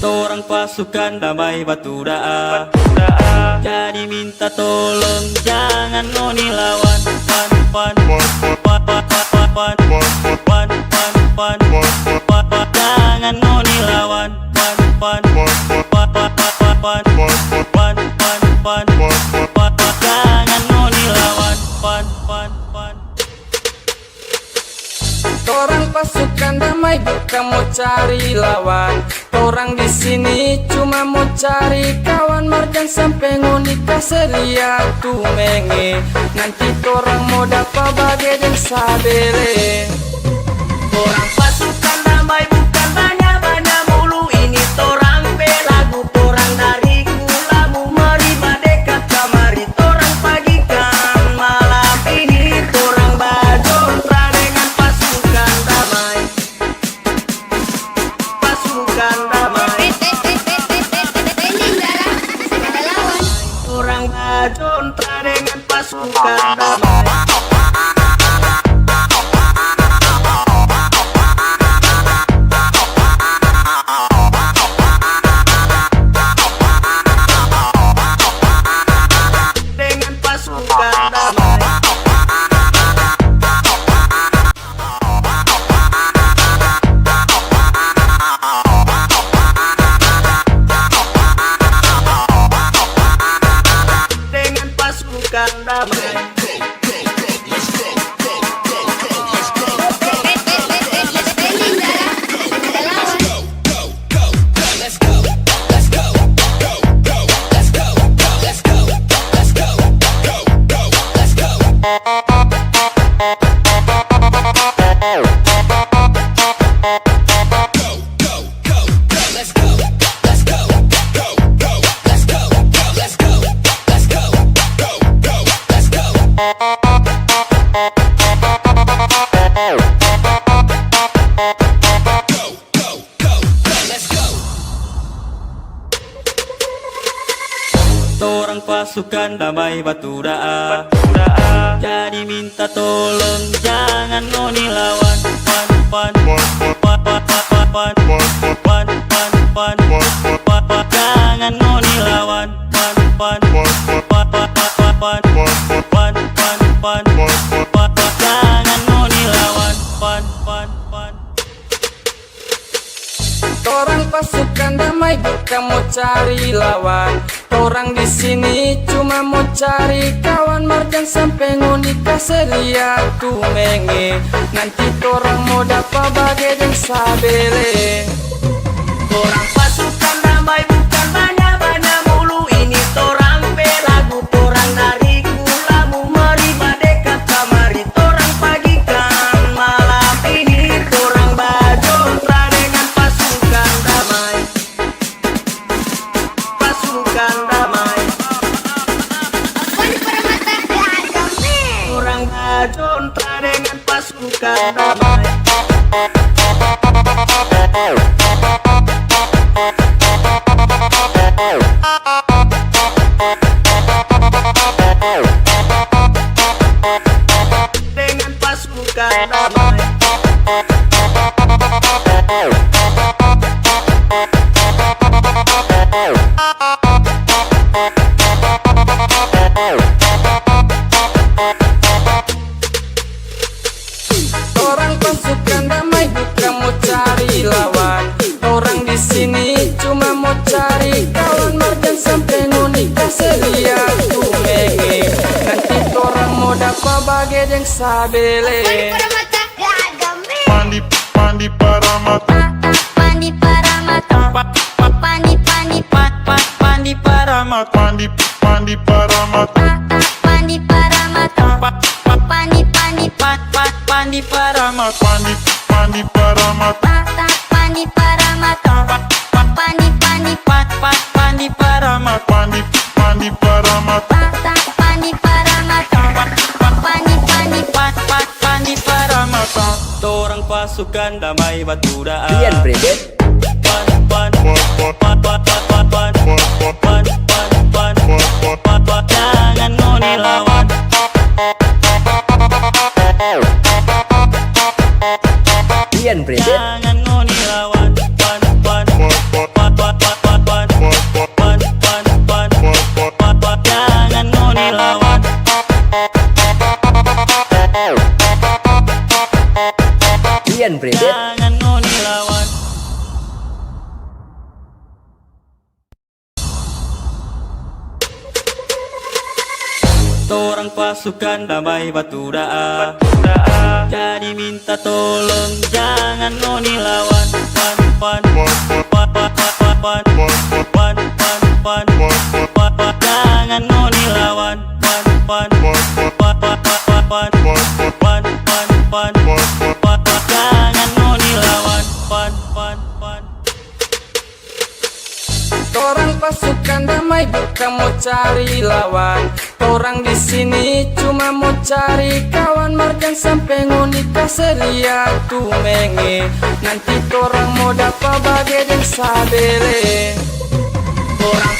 Torang pasukan damai batu daa, jadi minta tolong jangan ngoni lawan. Pan pan pan pan pan pan pan pan, jangan ngoni lawan. Pan pan pan pan pan pan pan, jangan ngoni lawan. Pan pan pan. Torang pasukan damai bukan mau cari lawan. Torang di sini cuma mau cari kawan. Marjan sampai ngunika seria tu menge. Nanti torang mau dapat bagai dan sabele. Torang pasukan damai bukan banyak-banyak mulu. Ini torang belagu, torang dari kulamu. Mari badekat kamari, torang pagikan malam ini. Torang bajontra dengan pasukan damai. Pasukan damai. Torang bajontra dengan pasukan damai. Torang pasukan damai batu daa, jadi minta tolong jangan ngoni lawan. Pan pan pan pan pan pan pan, jangan ngoni lawan. Pan pan pan pan pan pan, jangan ngoni lawan. Pan pan pan. Torang pasukan damai bukan mau cari lawan. Torang di sini cuma mau cari kawan. Marjan sampai ngunika seria tu menge. Nanti torang mau dapat bagai dan sabele. Torang pasukan damai bukan banyak-banyak mulu. Ini torang belagu, torang dari kulamu. Mari badekat kamari, torang pagikan malam ini. Torang bajontra dengan pasukan damai. Pasukan damai. Torang bajontra dengan pasukan damai. Dengan pasukan damai. Torang pasukan damai bukan mau cari lawan. Torang di sini cuma mau cari kawan. Marjan sampai ngunika seria tu menge. Nanti torang mau dapat bagai dan sabele. Pandi pandi para mata, Pandi para mata, pandi pandi pat pat pandi para mata, pandi pandi para mata, pandi para mata, pandi pandi pat pat pandi para mata, pandi pandi para mata, pandi para mata, pandi pandi pat pat pandi para mata, pandi pandi para mata, pandi para mata, pandi pandi pat pat pandi para mata. Torang pasukan damai batu daa, Rian Brandon. pan pan pan pan pan pan pan pan, jangan ngoni lawan. Rian Brandon. Jangan ngoni lawan. Pan pan pan Jangan ngoni lawan. Ian Bredet. Jangan ngoni lawan. Torang pasukan damai batu daa, jadi minta tolong jangan ngoni lawan. Jangan ngoni lawan. Jangan ngoni lawan. Torang pasukan damai bukan mau cari lawan. Torang di sini cuma mau cari kawan. Marjan sampai ngunika seria tu menge. Nanti torang mau dapat bagai dan sabele. Torang